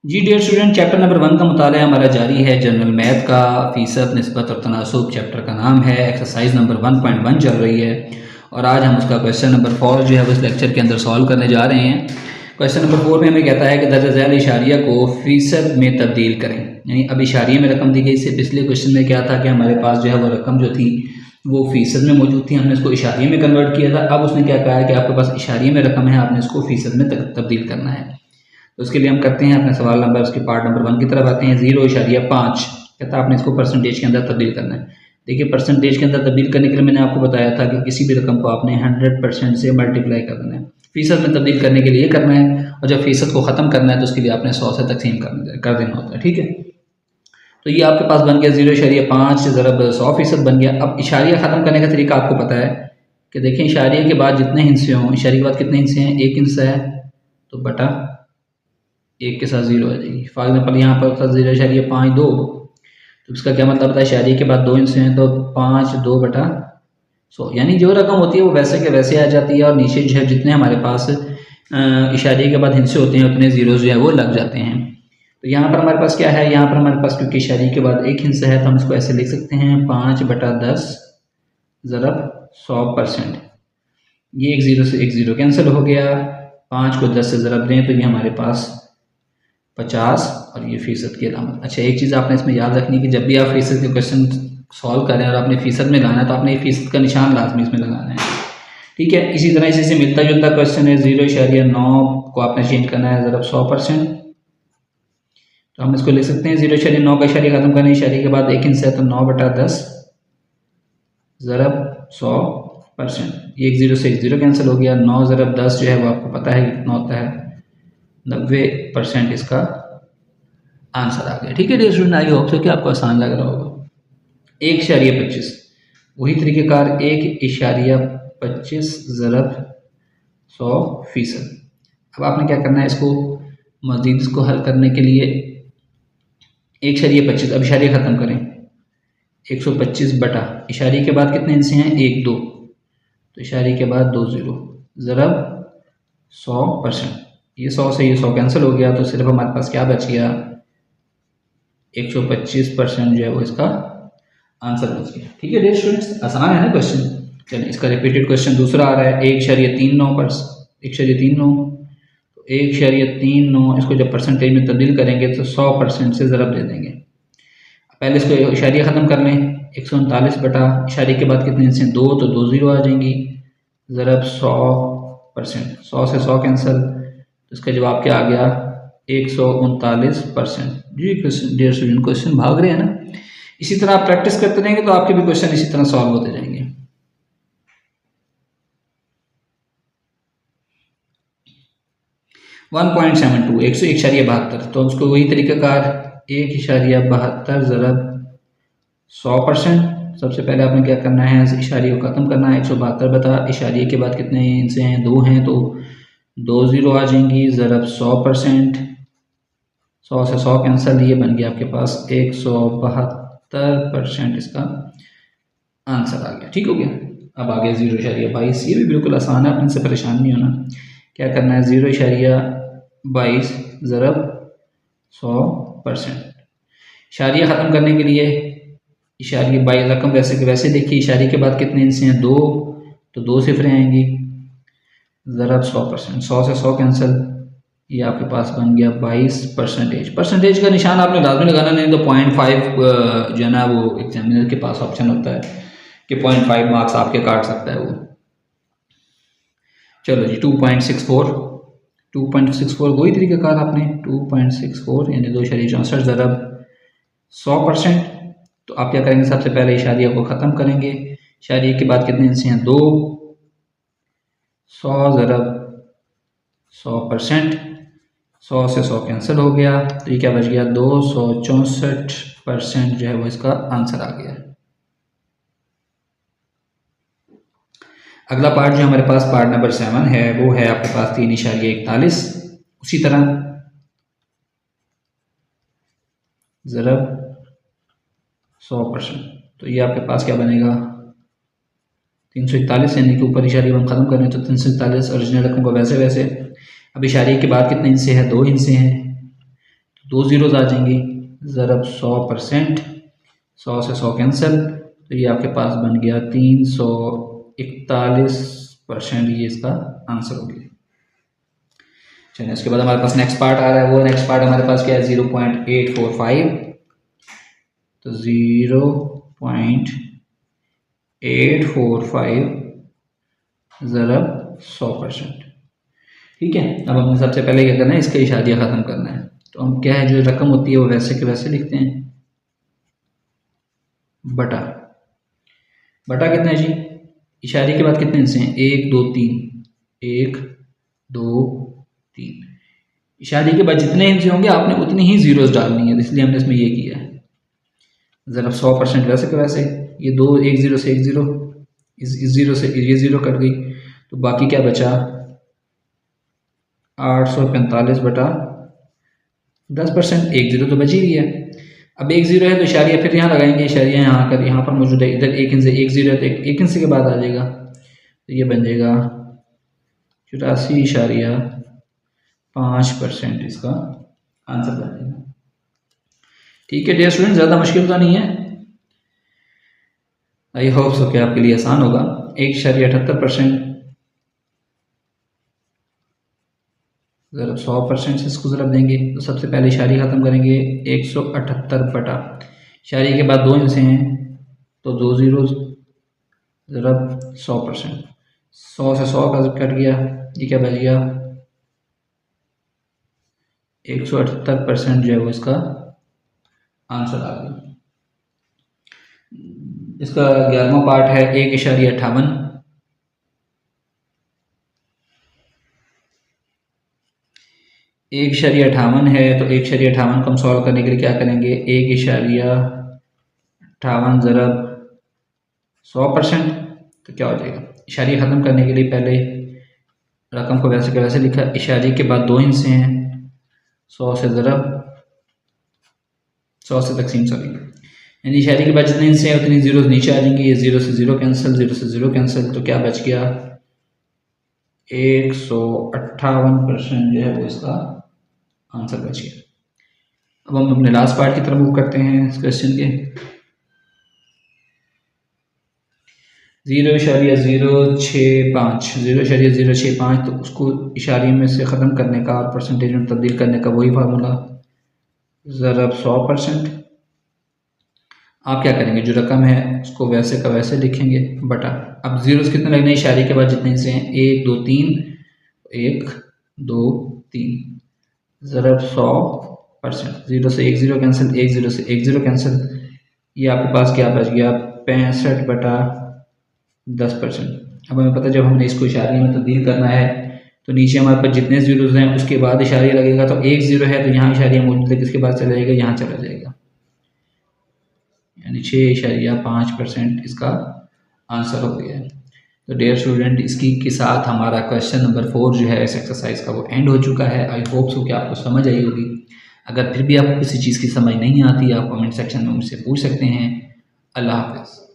जी dear student, chapter number 1 का मुताला हमारा जारी है। जनरल मैथ का फ़ीसद निस्बत और तनासुब चैप्टर का नाम है। एक्सरसाइज नंबर 1.1 चल रही है और आज हम उसका क्वेश्चन नंबर 4 जो है वो इस लेक्चर के अंदर सॉल्व करने जा रहे हैं। क्वेश्चन नंबर 4 में हमें कहता है कि दर्ज झैल इशारिया को फ़ीसद में तब्दील करें। यानी अब इशारिया में रकम दी गई। इससे पिछले क्वेश्चन में क्या था कि हमारे पास जो है वो रकम जो थी वो फ़ीसद में मौजूद थी, हमने इसको इशारिये में कन्वर्ट किया था। अब उसने क्या कहा है कि आपके पास इशारिये में रकम है, आपने इसको फ़ीसद में तब्दील करना है। तो उसके लिए हम करते हैं अपने सवाल नंबर उसके पार्ट नंबर 1 की तरफ आते हैं। 0.5 कहता है आपने इसको परसेंटेज के अंदर तब्दील करना है। देखिए परसेंटेज के अंदर तब्दील करने के लिए मैंने आपको बताया था कि किसी भी रकम को आपने 100% से मल्टीप्लाई कर देना है। फ़ीसद में तब्दील करने के लिए करना है और जब फ़ीसद को ख़त्म करना है तो उसके लिए आपने 100 से तकसीम कर देना होता है। ठीक है, तो ये आपके पास बन गया 0.5 ज़रब 100% बन गया। अब इशारिया ख़त्म करने का तरीका आपको पता है कि देखें इशारिया के बाद जितने हिस्से हों, इशारे के बाद कितने हिस्से हैं, एक हिस्सा है तो बटा एक के साथ 0 आ जाएगी। फॉर एग्जाम्पल यहाँ पर था 0.52, तो इसका क्या मतलब था, इशारे के बाद दो हिस्से हैं तो 5 2 बटा 100। यानी जो रकम होती है वो वैसे के वैसे आ जाती है और नीचे जो है जितने हमारे पास इशारे के बाद हिस्से होते हैं उतने जीरो जो है वो लग जाते हैं। तो यहाँ पर हमारे पास क्या है, यहाँ पर हमारे पास क्योंकि इशारे के बाद एक हिस्सा है तो हम इसको ऐसे लिख सकते हैं 5 बटा 10 ज़रब 100%। ये एक ज़ीरो से एक ज़ीरो कैंसिल हो गया। 5 को 10 से ज़रब दें तो ये हमारे पास 50 और ये फ़ीसद की अलामत। अच्छा, एक चीज़ आपने इसमें याद रखनी है कि जब भी आप फ़ीसद के क्वेश्चन सॉल्व करें और आपने फ़ीसद में लाना है तो आपने फ़ीसद का निशान लाजमी इसमें लगाना है। ठीक है, इसी तरह इसी से मिलता जुलता क्वेश्चन है। 0.9 को आपने चेंज करना है ज़रब 100%, तो हम इसको लिख सकते हैं 0.9 का इशारे ख़त्म करना है, इशारे के बाद एक हिस्सा है तो 9 बटा 10 ज़रब 100%। ये एक ज़ीरो से एक ज़ीरो कैंसिल हो गया। 9 ज़रब 10 जो है वो आपको पता है कितना होता है, 90% इसका आंसर आ गया। ठीक है dear student, I hope so कि आपको आसान लग रहा होगा। 1.25 वही तरीक़ेकार 1.25 ज़रब 100%। अब आपने क्या करना है, इसको मज़ीद इसको हल करने के लिए 1.25 अब इशारे ख़त्म करें 125 बटा इशारे के बाद कितने हिस्से हैं, 1 2, तो इशारे के बाद 2 0 ज़रब 100%। ये 100 से ये 100 कैंसिल हो गया तो सिर्फ हमारे पास क्या बच गया, 125% जो है वो इसका आंसर बच गया। ठीक है डियर स्टूडेंट्स, आसान है ना क्वेश्चन। चलिए इसका रिपीटेड क्वेश्चन दूसरा आ रहा है। 1.39 तो 1.39 इसको जब परसेंटेज में तब्दील करेंगे तो 100% से ज़रब दे देंगे। पहले इसको इशारिया ख़त्म कर लें। 139 बटा इशारे के बाद कितने हिस्से, 2, तो 2 ज़ीरो आ जाएंगी ज़रब 100%। 100 से 100 कैंसिल, तो इसका जवाब क्या आ गया, 139%। जी डियर स्टूडेंट, क्वेश्चन भाग रहे हैं ना। इसी तरह आप प्रैक्टिस करते रहेंगे तो आपके भी क्वेश्चन इसी तरह सॉल्व होते जाएंगे। वन 101.72 तो उसको वही तरीक़ाकार 1.72 ज़रब 100%। सबसे पहले आपने क्या करना है, इशारे को ख़त्म करना है। 172 बता इशारे के बाद कितने इनसे हैं, 2 हैं तो 2 ज़ीरो आ जाएंगी ज़रब 100%। 100 से 100 कैंसिल, ये बन गया आपके पास 172% इसका आंसर आ गया। ठीक हो गया। अब आ गया 0.22, ये भी बिल्कुल आसान है, अपने से परेशान नहीं होना। क्या करना है, 0.22 ज़रब 100%। इशारिया ख़त्म करने के लिए इशारे बाई रकम वैसे के वैसे देखिए, इशारे के बाद कितने हिस्से हैं, 2, तो 2 सिफरें आएंगी ज़रब 100%। 100 से 100 कैंसिल, ये आपके पास बन गया 22%। परसेंटेज का निशान आपने लाजमी लगाना, नहीं तो 0.5 जो है ना वो एग्जामिनर के पास ऑप्शन होता है कि 0.5 मार्क्स आपके काट सकता है वो। चलो जी 2.64 वही तरीक़ाकार आपने 2.64 यानी 2.64 ज़रब 100%। तो आप क्या करेंगे, सबसे पहले इशारिया को ख़त्म करेंगे। इशारिया के बाद कितने हिस्से हैं, 2, 100 ज़रब 100%। 100 से 100 कैंसिल हो गया तो ये क्या बच गया, 264% जो है वो इसका आंसर आ गया। अगला पार्ट जो हमारे पास पार्ट नंबर 7 है वो है आपके पास 3.41। उसी तरह ज़रब 100%, तो ये आपके पास क्या बनेगा, 341 यानी कि ऊपर इशारे हम ख़त्म करें तो 341 ओरिजिनल रकम को वैसे वैसे। अब इशारे के बाद कितने हिस्से हैं, 2 हिस्से हैं 2 ज़ीरोज़ आ जाएंगी, ज़रब 100%, 100 से 100 कैंसिल, तो ये आपके पास बन गया 341%, ये इसका आंसर हो गया। चलिए इसके बाद हमारे पास नेक्स्ट पार्ट आ रहा है, वो नेक्स्ट पार्ट हमारे पास क्या है 0.845, तो 0.845 ज़रब 100%। ठीक है, अब हमने सबसे पहले क्या करना है, इसका इशारिया ख़त्म करना है। तो हम क्या है, जो रकम होती है वो वैसे के वैसे लिखते हैं, बटा कितना है जी, इशारे के बाद कितने हिस्से हैं, 1 2 3, 1 2 3। इशारे के बाद जितने हिस्से होंगे आपने उतनी ही ज़ीरोज़ डालनी है, इसलिए हमने इसमें ये किया है। ज़रा 100% वैसे के वैसे, ये 2 1 ज़ीरो से 1 ज़ीरो, इस ज़ीरो से ये ज़ीरो कट गई, तो बाकी क्या बचा 845 बटा 10%, 1 ज़ीरो तो बची ही है। अब 1 ज़ीरो है तो इशारिया फिर यहाँ लगाएंगे, इशारिया यहाँ कर यहाँ पर मौजूद है, इधर 1 इंच से 1 ज़ीरो है तो 1 इंच के बाद आ जाएगा, तो ये बन जाएगा 84.5% इसका आंसर बनेगा। ठीक है डियर स्टूडेंट, ज़्यादा मुश्किल तो नहीं है, आई होप सो कि आपके लिए आसान होगा। 1.78% ज़रा 100% से इसको ज़रा देंगे, तो सबसे पहले इशारी ख़त्म करेंगे, 178 बटा इशारी के बाद 2 इंच हैं तो 2 ज़ीरो, ज़रा 100%, 100 से 100 का कट गया, ये क्या बच गया 178% जो है वो इसका आंसर आ गया। इसका 11वां पार्ट है 1.58, 1.58 है तो 1.58 को हम सॉल्व करने के लिए क्या करेंगे, 1.58 ज़रब 100%, तो क्या हो जाएगा, इशारिया ख़त्म करने के लिए पहले रकम को वैसे के वैसे लिखा, इशारे के बाद 2 हिस्से हैं, 100 से ज़रब 100 से तकसीम, सॉरी, यानी इशारे के बाद जितने हिस्से हैं उतनी ज़ीरो नीचे आ जाएंगे, ये 0 से 0 कैंसिल, 0 से 0 कैंसिल, तो क्या बच गया 158% जो है वो इसका आंसर बच गया। अब हम अपने लास्ट पार्ट की तरफ मूव करते हैं इस क्वेश्चन के। 0.065 तो उसको इशारे में से ख़त्म करने का और परसेंटेज में तब्दील करने का वही फार्मूला, ज़रब 100%। आप क्या करेंगे, जो रकम है उसको वैसे का वैसे लिखेंगे, बटा अब ज़ीरोस कितने लगने इशारे के बाद जितने से हैं, 1 2 3, 1 2 3, ज़रब 100%, 0 से 1 ज़ीरो कैंसिल, 1 ज़ीरो से 1 ज़ीरो कैंसिल, ये आपके पास क्या बच गया 65 बटा 10%। अब हमें पता है जब हमने इसको इशारे में तब्दील करना है तो नीचे हमारे पास जितने ज़ीरोज़ हैं उसके बाद इशारिया लगेगा, तो 1 ज़ीरो है तो यहाँ इशारिया मौजूद है, किसके बाद चला जाएगा, यहाँ चला जाएगा, यानी 6.5% इसका आंसर हो गया है। तो डियर स्टूडेंट, इसकी के साथ हमारा क्वेश्चन नंबर 4 जो है इस एक्सरसाइज का वो एंड हो चुका है। आई होप सो कि आपको समझ आई होगी। अगर फिर भी आपको किसी चीज़ की समझ नहीं आती आप कमेंट सेक्शन में मुझसे पूछ सकते हैं। अल्लाह हाफ़िज़।